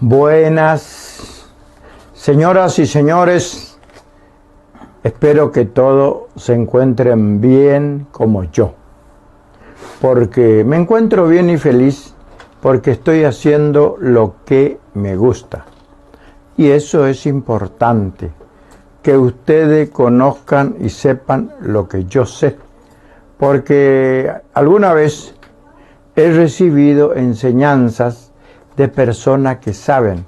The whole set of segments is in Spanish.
Buenas, señoras y señores, espero que todos se encuentren bien como yo, porque me encuentro bien y feliz porque estoy haciendo lo que me gusta. Y eso es importante, que ustedes conozcan y sepan lo que yo sé, porque alguna vez he recibido enseñanzas de personas que saben.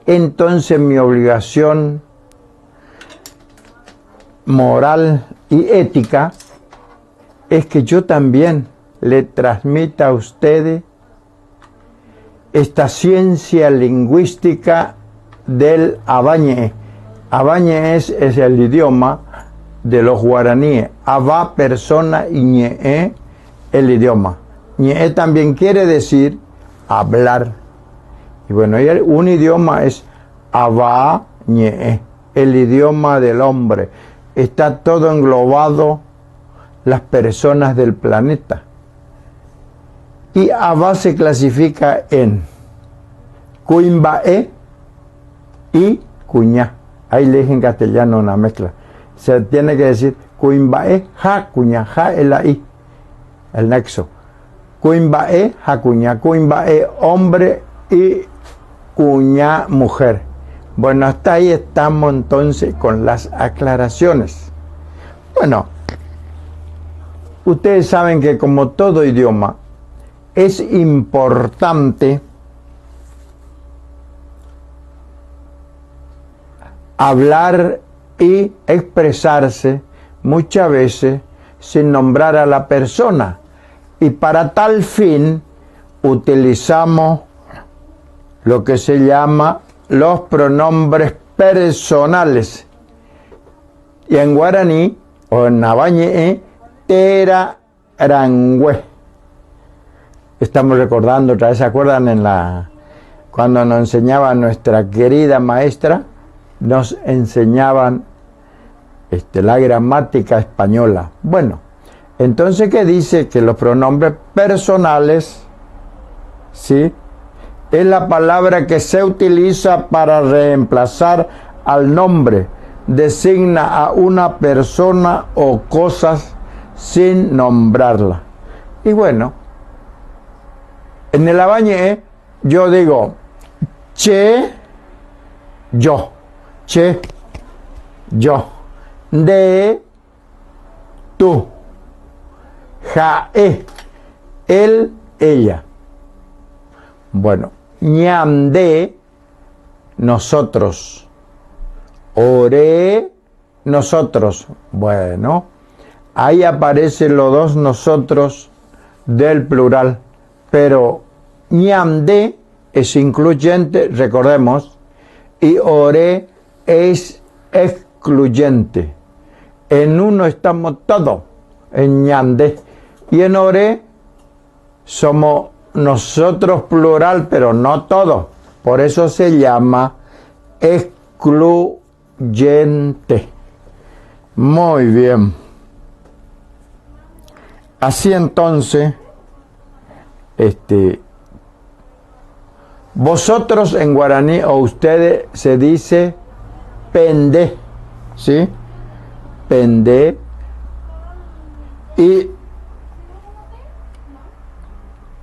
Entonces mi obligación moral y ética es que yo también le transmita a ustedes esta ciencia lingüística del Abañe. Abañe es el idioma de los guaraníes. Abá, persona, y ñe, el idioma. Ñe también quiere decir hablar. Y bueno, un idioma es Abá, ñe, el idioma del hombre. Está todo englobado las personas del planeta. Y Abá se clasifica en Cuimbaé y Cuñá. Ahí le dije en castellano una mezcla. Se tiene que decir Cuimbaé, ja, Cuñá, ja es la I, el nexo. Cuimbaé, ja, Cuñá. Cuimbaé, hombre, y Cuñá, mujer. Bueno, hasta ahí estamos entonces con las aclaraciones. Bueno, ustedes saben que como todo idioma, es importante hablar y expresarse muchas veces sin nombrar a la persona. Y para tal fin utilizamos lo que se llama los pronombres personales. Y en guaraní o en nabañe, tera rangüe. Estamos recordando otra vez, ¿se acuerdan cuando nos enseñaba nuestra querida maestra? Nos enseñaban la gramática española. Bueno, entonces, ¿qué dice? Que los pronombres personales, ¿sí?, es la palabra que se utiliza para reemplazar al nombre. Designa a una persona o cosas sin nombrarla. Y bueno, en el abañe yo digo che, yo. Che, yo. De, tú. Jae, él, ella. Bueno, ñamde, nosotros. Oré, nosotros. Bueno, ahí aparecen los dos nosotros del plural, pero ñamde es incluyente, recordemos, y oré es excluyente. En uno estamos todos, en ñamde, y en oré somos nosotros plural, pero no todos. Por eso se llama excluyente. Muy bien. Así entonces, vosotros en guaraní o ustedes se dice pende, ¿sí? Pende. Y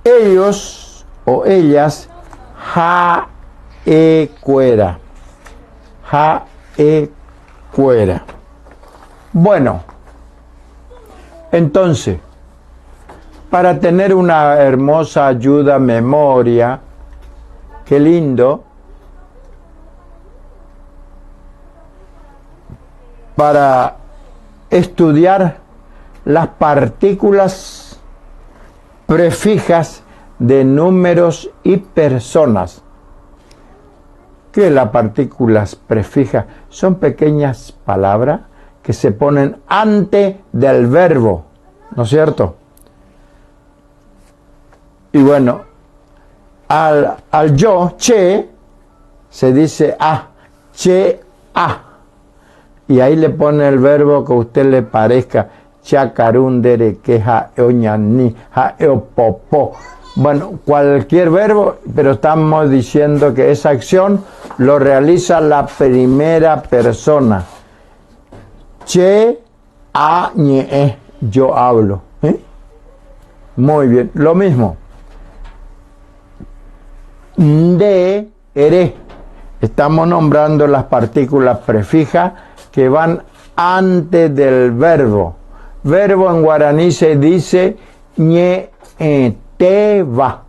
ellos o ellas, ja, e, cuera. Ja, e, cuera. Bueno, entonces, para tener una hermosa ayuda memoria, qué lindo, para estudiar las partículas prefijas de números y personas. ¿Qué es las partículas prefijas? Son pequeñas palabras que se ponen antes del verbo, ¿no es cierto? Y bueno, al yo, che, se dice a, che, a. Y ahí le pone el verbo que a usted le parezca. Chacarundere, que ja, eoñaní, ja, eopopo, Bueno, cualquier verbo, pero estamos diciendo que esa acción lo realiza la primera persona. Che, a, ñe, yo hablo. Muy bien, lo mismo. De, ere. Estamos nombrando las partículas prefijas que van antes del verbo. Verbo en guaraní se dice ñe, te va.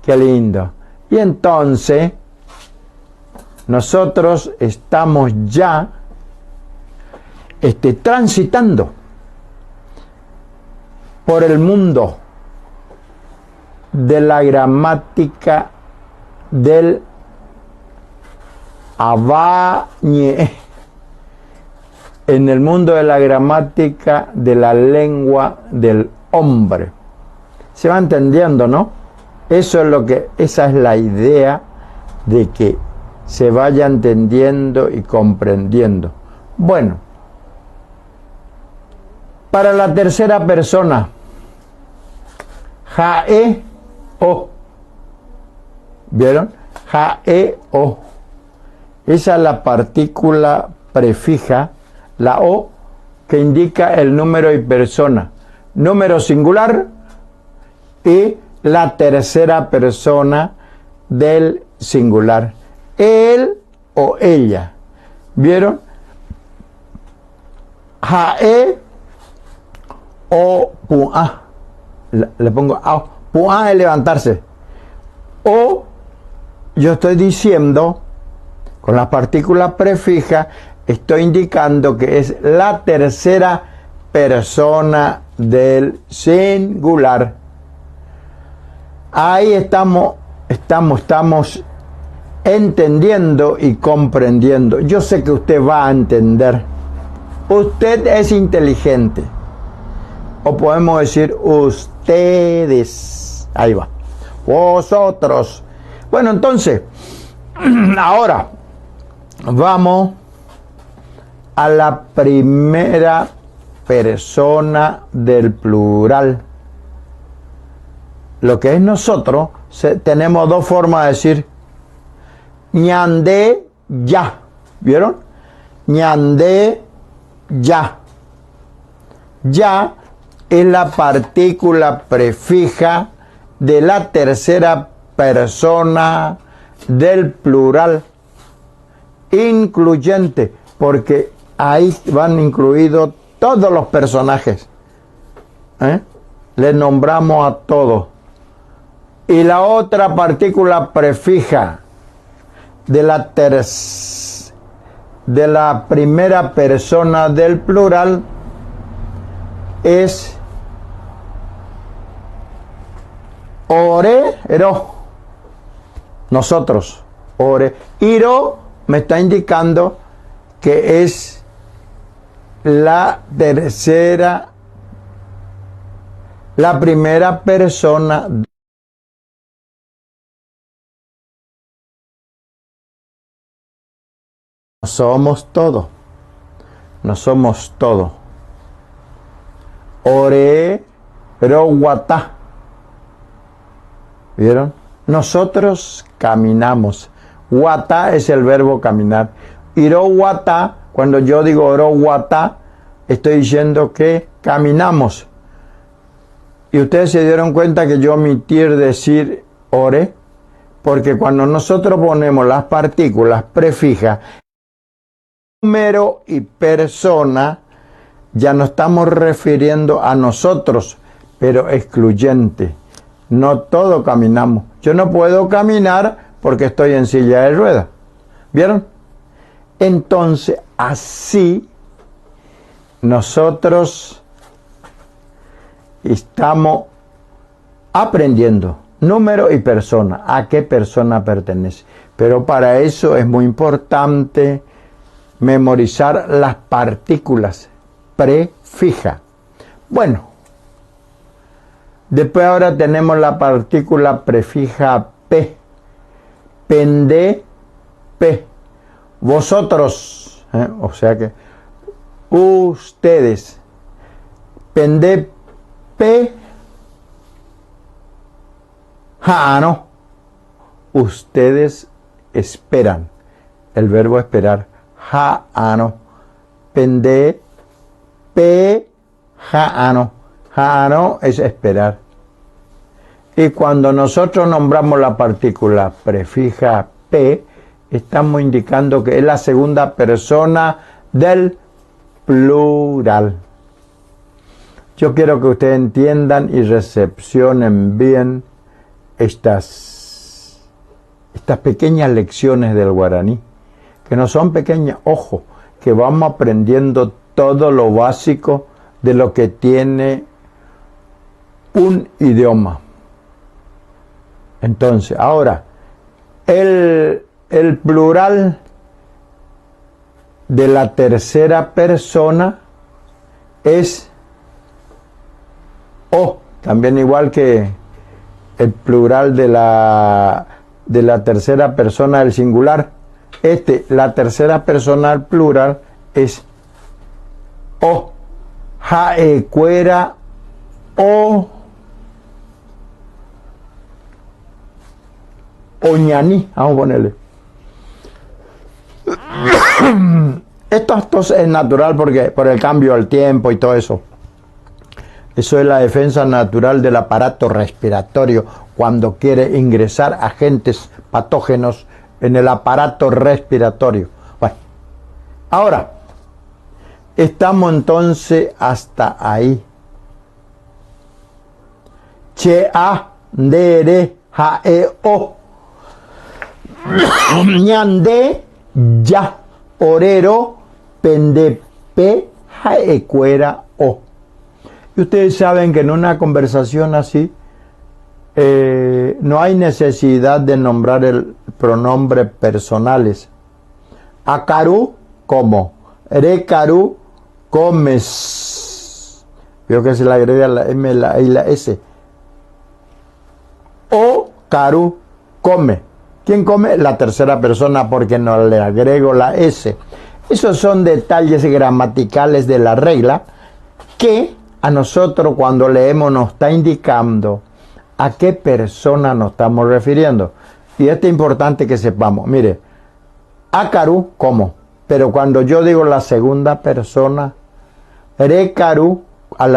Qué lindo. Y entonces, nosotros estamos ya transitando por el mundo de la gramática del abañe, en el mundo de la gramática de la lengua del hombre. Se va entendiendo, ¿no? Esa es la idea de que se vaya entendiendo y comprendiendo. Bueno, para la tercera persona, jae o. ¿Vieron? Jae o. Esa es la partícula prefija, la o, que indica el número y persona. Número singular y la tercera persona del singular. Él o ella. ¿Vieron? Jae o pu'a. Le pongo a. Pu'a es levantarse. O yo estoy diciendo, con la partícula prefija, estoy indicando que es la tercera persona del singular. Ahí estamos entendiendo y comprendiendo. Yo sé que usted va a entender. Usted es inteligente. O podemos decir ustedes. Ahí va. Vosotros. Bueno, entonces, ahora vamos a la primera persona del plural. Lo que es nosotros, tenemos dos formas de decir ñandé ya. ¿Vieron? Ñandé ya. Ya es la partícula prefija de la tercera persona del plural incluyente, porque ahí van incluidos todos los personajes. Les nombramos a todos. Y la otra partícula prefija de la primera persona del plural es ore, ero. Nosotros, ore. Iro me está indicando que es la primera persona. No somos todo. No somos todo. Ore, ero, guatá. ¿Vieron? Nosotros caminamos. Guatá es el verbo caminar. Iro guatá, cuando yo digo oro guatá, estoy diciendo que caminamos. Y ustedes se dieron cuenta que yo omití decir ore, porque cuando nosotros ponemos las partículas prefijas, número y persona, ya no estamos refiriendo a nosotros, pero excluyente. No todos caminamos. Yo no puedo caminar porque estoy en silla de ruedas. ¿Vieron? Entonces, así nosotros estamos aprendiendo número y persona, a qué persona pertenece. Pero para eso es muy importante memorizar las partículas prefijas. Bueno, después ahora tenemos la partícula prefija P. Pende, P. Vosotros, o sea que ustedes. Pende, P. Ha'ano. Ustedes esperan. El verbo esperar. Ha'ano. Pende. Pe. Ha'ano. Ha'ano es esperar. Y cuando nosotros nombramos la partícula prefija P, estamos indicando que es la segunda persona del plural. Yo quiero que ustedes entiendan y recepcionen bien estas pequeñas lecciones del guaraní, que no son pequeñas, ojo, que vamos aprendiendo todo lo básico de lo que tiene un idioma. Entonces, ahora, el plural de la tercera persona es o, también igual que el plural de la tercera persona del singular. La tercera persona del plural es o, jaecuera, o, oñaní, vamos a ponerle. Esto es natural porque por el cambio del tiempo y todo eso. Eso es la defensa natural del aparato respiratorio cuando quiere ingresar agentes patógenos en el aparato respiratorio. Bueno, ahora, estamos entonces hasta ahí. Che, a, dere, ja, o. Ñande, ya, orero, pendepe, jaecuera, o. Y ustedes saben que en una conversación así no hay necesidad de nombrar el pronombre personales. Acaru, como. Recaru, comes. Veo que se le agrega la M, la I y la S. O, caru, come. ¿Quién come? La tercera persona, porque no le agrego la S. Esos son detalles gramaticales de la regla que a nosotros cuando leemos nos está indicando a qué persona nos estamos refiriendo. Y esto es importante que sepamos. Mire, Akaru, ¿cómo? Pero cuando yo digo la segunda persona, Rekaru, al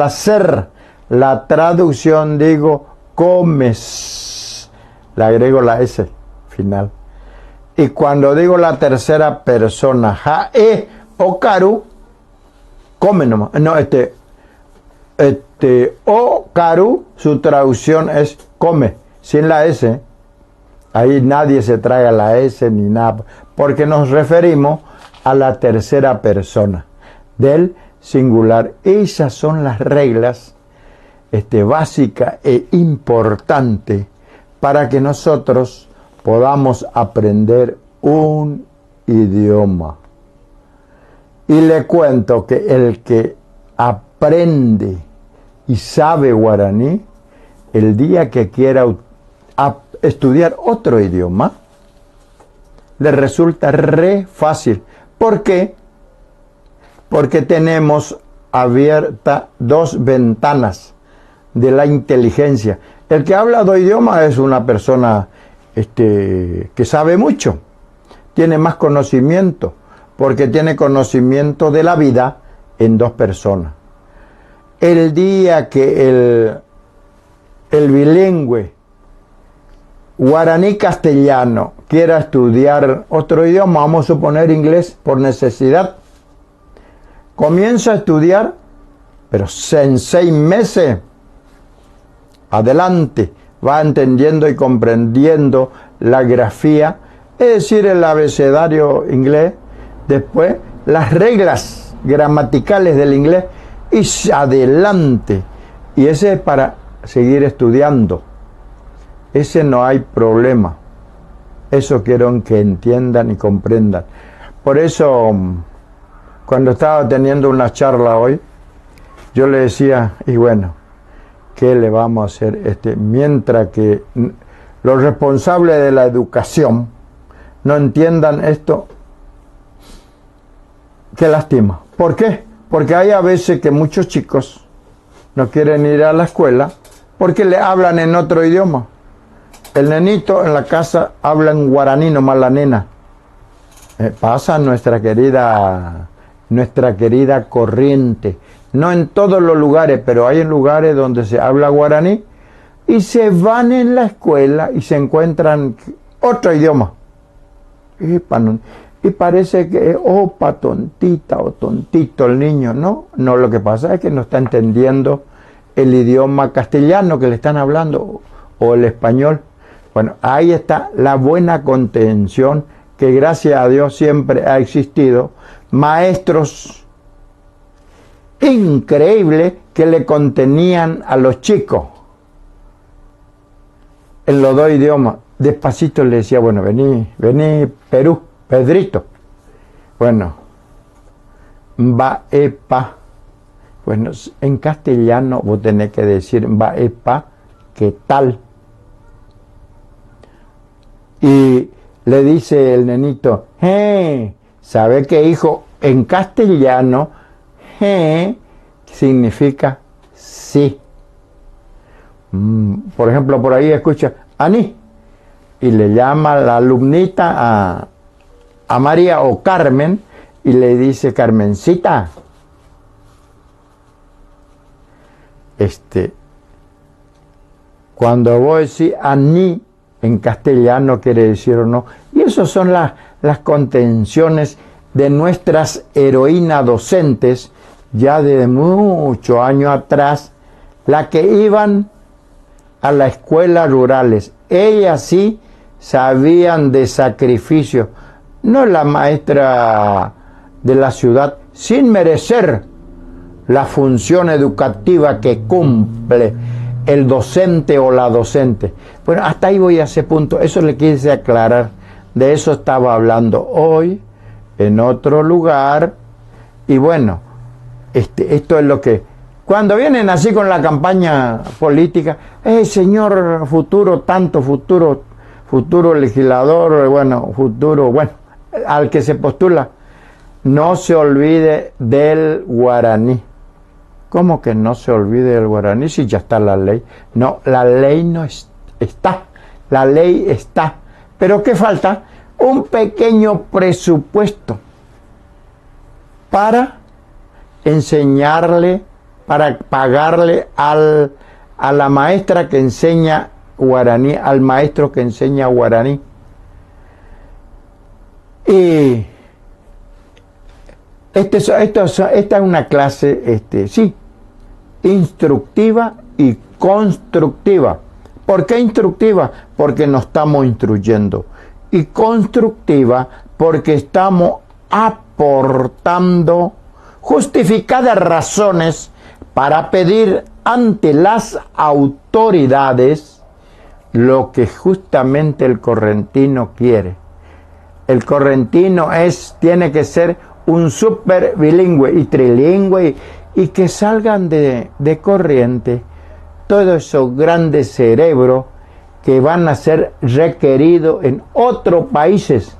hacer la traducción digo comes. Le agrego la S final. Y cuando digo la tercera persona, jae o karu, come nomás. No, o karu, su traducción es come, sin la S. Ahí nadie se traga la S ni nada, porque nos referimos a la tercera persona del singular. Esas son las reglas básicas e importantes para que nosotros podamos aprender un idioma. Y le cuento que el que aprende y sabe guaraní, el día que quiera estudiar otro idioma, le resulta re fácil. ¿Por qué? Porque tenemos abiertas dos ventanas de la inteligencia. El que habla dos idiomas es una persona que sabe mucho, tiene más conocimiento, porque tiene conocimiento de la vida en dos personas. El día que el bilingüe guaraní-castellano quiera estudiar otro idioma, vamos a suponer inglés por necesidad, comienza a estudiar, pero en 6 meses, adelante, va entendiendo y comprendiendo la grafía, es decir, el abecedario inglés, después las reglas gramaticales del inglés, y adelante. Y ese es para seguir estudiando. Ese no hay problema. Eso quiero que entiendan y comprendan. Por eso, cuando estaba teniendo una charla hoy, yo le decía, y bueno, ¿qué le vamos a hacer? Mientras que los responsables de la educación no entiendan esto, qué lástima. ¿Por qué? Porque hay a veces que muchos chicos no quieren ir a la escuela porque le hablan en otro idioma. El nenito en la casa habla en guaraní, nomás la nena. Pasa nuestra querida corriente. No en todos los lugares, pero hay lugares donde se habla guaraní y se van en la escuela y se encuentran otro idioma. Y parece que, pa tontita o tontito el niño. No, lo que pasa es que no está entendiendo el idioma castellano que le están hablando o el español. Bueno, ahí está la buena contención que gracias a Dios siempre ha existido. Maestros increíbles que le contenían a los chicos en los dos idiomas. Despacito le decía, bueno, vení Perú, Pedrito. Bueno, va epa. Bueno, en castellano vos tenés que decir va epa, ¿qué tal? Y le dice el nenito, ¿sabe qué, hijo? En castellano, significa sí. Por ejemplo, por ahí escucha, Ani, y le llama la alumnita a María o Carmen, y le dice, Carmencita, cuando vos decís Ani, en castellano quiere decir o no. Y esas son las contenciones de nuestras heroínas docentes, ya de muchos años atrás, las que iban a las escuelas rurales. Ellas sí sabían de sacrificio, no la maestra de la ciudad, sin merecer la función educativa que cumple el docente o la docente. Bueno, hasta ahí voy a ese punto. Eso le quise aclarar. De eso estaba hablando hoy, en otro lugar. Y bueno, esto es lo que... Cuando vienen así con la campaña política, señor futuro, tanto futuro legislador, bueno, al que se postula, no se olvide del guaraní. ¿Cómo que no se olvide del guaraní si ya está la ley? No, la ley no está. La ley está. ¿Pero qué falta? Un pequeño presupuesto para enseñarle, para pagarle a la maestra que enseña guaraní, al maestro que enseña guaraní. Y esta es una clase, sí, instructiva y constructiva. ¿Por qué instructiva? Porque nos estamos instruyendo. Y constructiva porque estamos aportando justificadas razones para pedir ante las autoridades lo que justamente el correntino quiere. El correntino tiene que ser un súper bilingüe y trilingüe y que salgan de corriente todos esos grandes cerebros que van a ser requeridos en otros países.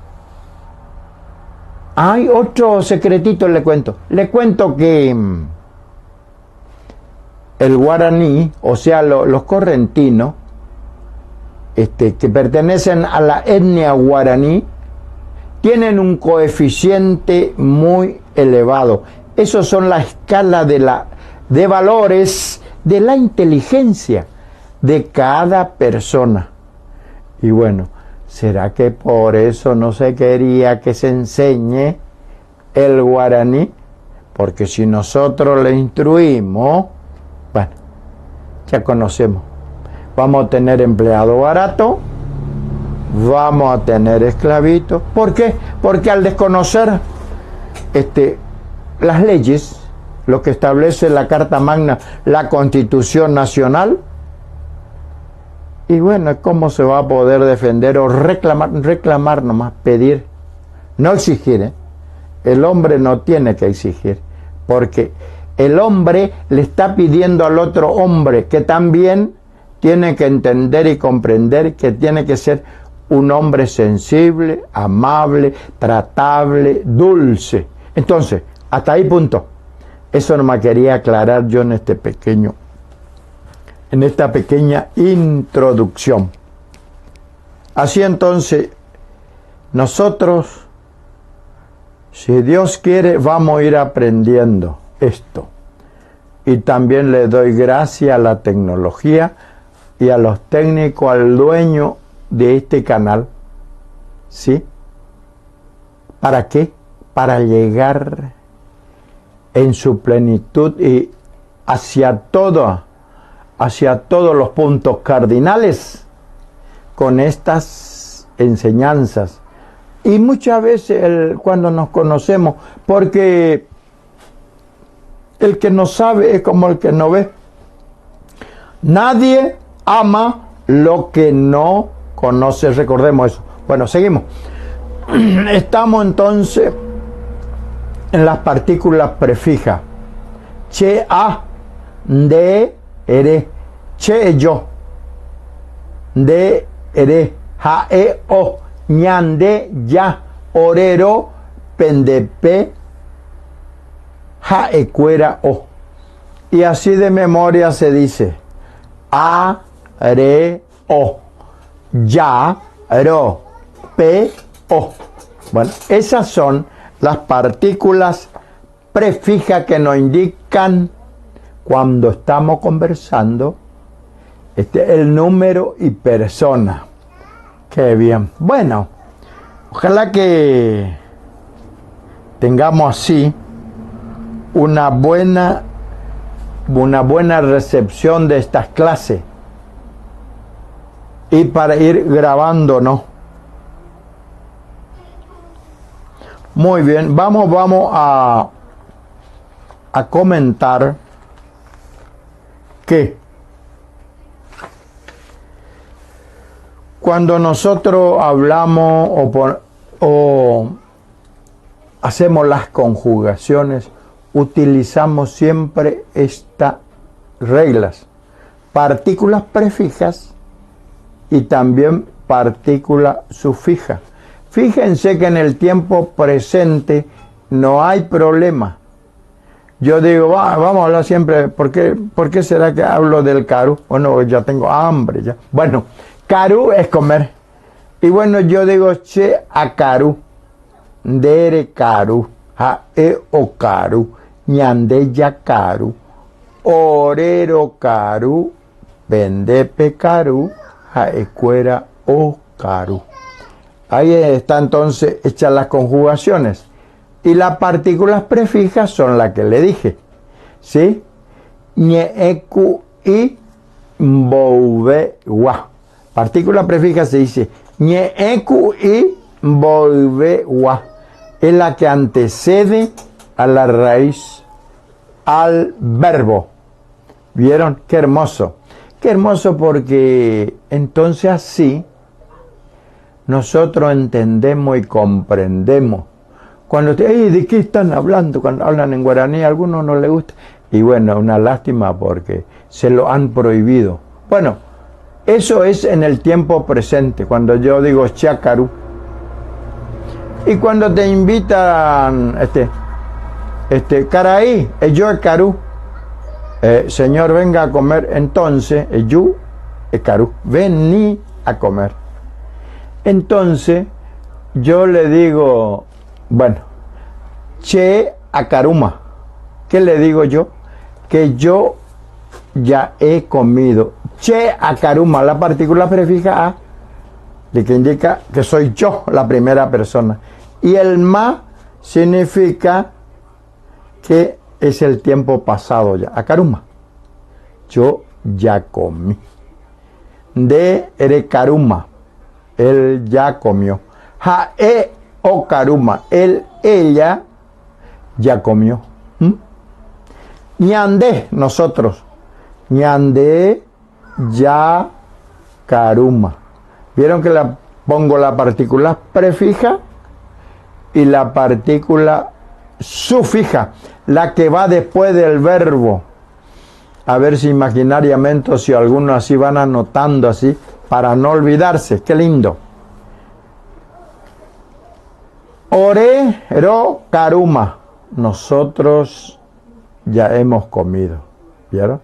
Hay otro secretito, le cuento. Le cuento que el guaraní, o sea, los correntinos, que pertenecen a la etnia guaraní, tienen un coeficiente muy elevado. Esos son la escala de valores de la inteligencia de cada persona. Y bueno, ¿será que por eso no se quería que se enseñe el guaraní? Porque si nosotros le instruimos, bueno, ya conocemos. Vamos a tener empleado barato, vamos a tener esclavitos. ¿Por qué? Porque al desconocer las leyes, lo que establece la Carta Magna, la Constitución Nacional, y bueno, ¿cómo se va a poder defender o reclamar nomás, pedir? No exigir, ¿eh? El hombre no tiene que exigir, porque el hombre le está pidiendo al otro hombre que también tiene que entender y comprender que tiene que ser un hombre sensible, amable, tratable, dulce. Entonces, hasta ahí punto. Eso nomás quería aclarar yo en este pequeño en esta pequeña introducción. Así entonces, nosotros, si Dios quiere, vamos a ir aprendiendo esto. Y también le doy gracias a la tecnología y a los técnicos, al dueño de este canal. ¿Sí? ¿Para qué? Para llegar en su plenitud y hacia todos los puntos cardinales con estas enseñanzas. Y muchas veces cuando nos conocemos, porque el que no sabe es como el que no ve. Nadie ama lo que no conoce, recordemos eso. Bueno, seguimos. Estamos entonces en las partículas prefijas. Che, a, de, ere. Che, yo. De, ere. Ja, e, o. Ñande, ya. Orero, pendepe. Ja, e, cuera, o. Y así de memoria se dice. A, re, o. Ya, ro, pe, o. Bueno, esas son las partículas prefijas que nos indican cuando estamos conversando el número y persona. Qué bien. Bueno, ojalá que tengamos así una buena recepción de estas clases y para ir grabándonos. Muy bien, vamos a comentar que cuando nosotros hablamos o hacemos las conjugaciones, utilizamos siempre estas reglas: partículas prefijas y también partículas sufijas. Fíjense que en el tiempo presente no hay problema. Yo digo, vamos a hablar siempre, ¿por qué será que hablo del caru? Bueno, ya tengo hambre ya. Bueno, caru es comer. Y bueno, yo digo, che a caru, dere caru, ja e o caru, ñande ya caru, orero caru, pendepe caru, ja e cuera o caru. Ahí está entonces hechas las conjugaciones. Y las partículas prefijas son las que le dije. ¿Sí? Ñe, ecu, y, mbouve, gua. Partícula prefija se dice ñe, ecu, y, mbouve, gua. Es la que antecede a la raíz, al verbo. ¿Vieron? Qué hermoso. Qué hermoso, porque entonces así nosotros entendemos y comprendemos. Cuando ¿de qué están hablando? Cuando hablan en guaraní, a algunos no les gusta. Y bueno, una lástima porque se lo han prohibido. Bueno, eso es en el tiempo presente, cuando yo digo chacarú. Y cuando te invitan, caraí, yo es carú. Señor, venga a comer. Entonces, yo es carú. Vení a comer. Entonces, yo le digo, bueno, che a caruma. ¿Qué le digo yo? Que yo ya he comido. Che a caruma, la partícula prefija a, de que indica que soy yo la primera persona. Y el ma significa que es el tiempo pasado ya. A caruma. Yo ya comí. De ere caruma. Él ya comió. Ja, e, o caruma. Ella ya comió. Ñande, nosotros. Ñande, ya, caruma. ¿Vieron que pongo la partícula prefija y la partícula sufija? La que va después del verbo. A ver si imaginariamente o si algunos así van anotando así, para no olvidarse. ¡Qué lindo! Orero caruma. Nosotros ya hemos comido. ¿Vieron?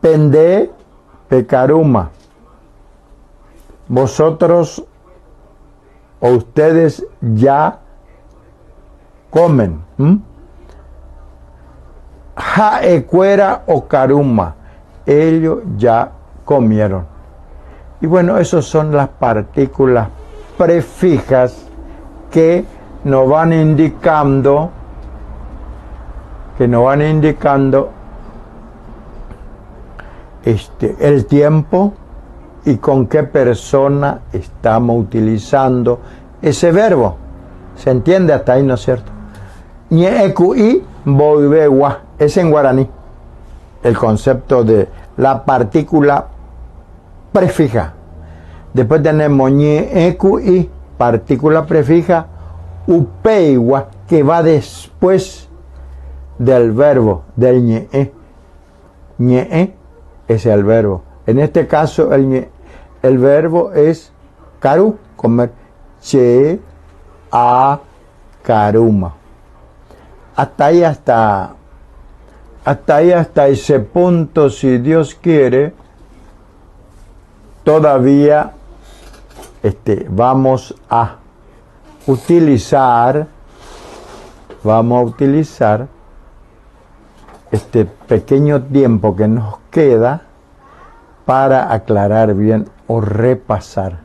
Pende pecaruma. Vosotros o ustedes ya comen. Jaecuera o caruma. Ellos ya comieron. Y bueno, esas son las partículas prefijas que nos van indicando el tiempo y con qué persona estamos utilizando ese verbo. ¿Se entiende hasta ahí, no es cierto? Ñequi boibewa, es en guaraní el concepto de la partícula prefija. Después tenemos ñequi, partícula prefija, upeiwa, que va después del verbo, del ñe. Ñe es el verbo. En este caso el verbo es caru, comer. Che, a, caruma. Hasta ahí, hasta ese punto, si Dios quiere, todavía vamos a utilizar este pequeño tiempo que nos queda para aclarar bien o repasar.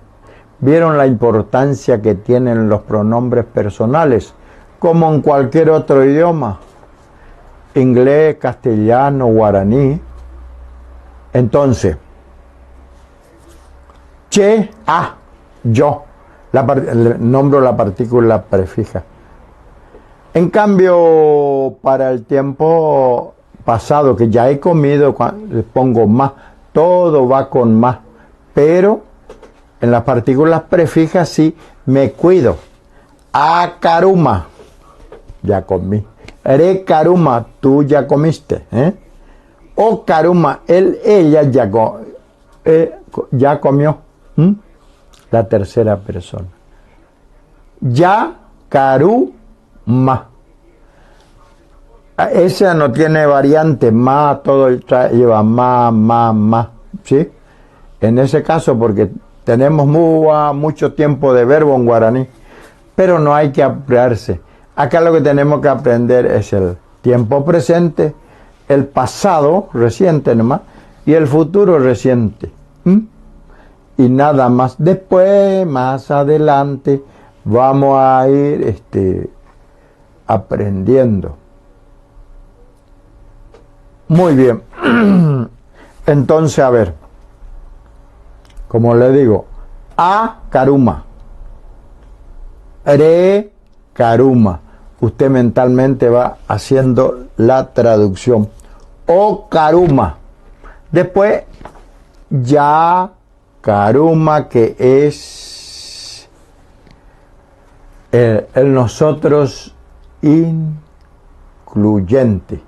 ¿Vieron la importancia que tienen los pronombres personales? Como en cualquier otro idioma, inglés, castellano, guaraní. Entonces, che, a, yo, nombro la partícula prefija. En cambio, para el tiempo pasado, que ya he comido, le pongo más, todo va con más, pero en las partículas prefijas sí me cuido. A caruma, ya comí. Re caruma, tú ya comiste. O caruma, ella ya comió. La tercera persona. Ya caruma. Esa no tiene variante, todo lleva más, ¿sí? En ese caso, porque tenemos mucho tiempo de verbo en guaraní, pero no hay que apurarse. Acá lo que tenemos que aprender es el tiempo presente, el pasado reciente nomás, y el futuro reciente. Y nada más. Después, más adelante, vamos a ir aprendiendo. Muy bien. Entonces, a ver, como le digo, a caruma, re caruma. Usted mentalmente va haciendo la traducción. O caruma. Después, ya caruma, que es el nosotros incluyente.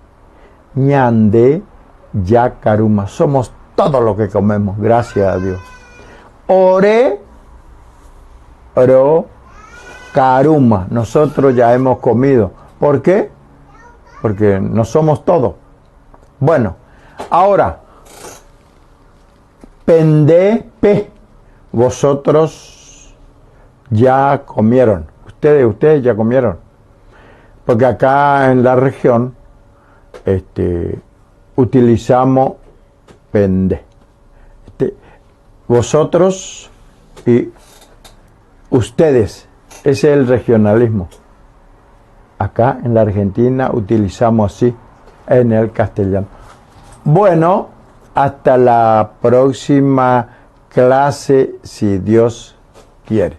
Ñande, ya caruma. Somos todo lo que comemos, gracias a Dios. Ore, ro, caruma. Nosotros ya hemos comido. ¿Por qué? Porque no somos todo. Bueno, ahora, pendepe. Vosotros ya comieron. Ustedes ya comieron. Porque acá en la región utilizamos pende. Vosotros y ustedes. Ese es el regionalismo. Acá en la Argentina utilizamos así en el castellano. Bueno, hasta la próxima clase, si Dios quiere.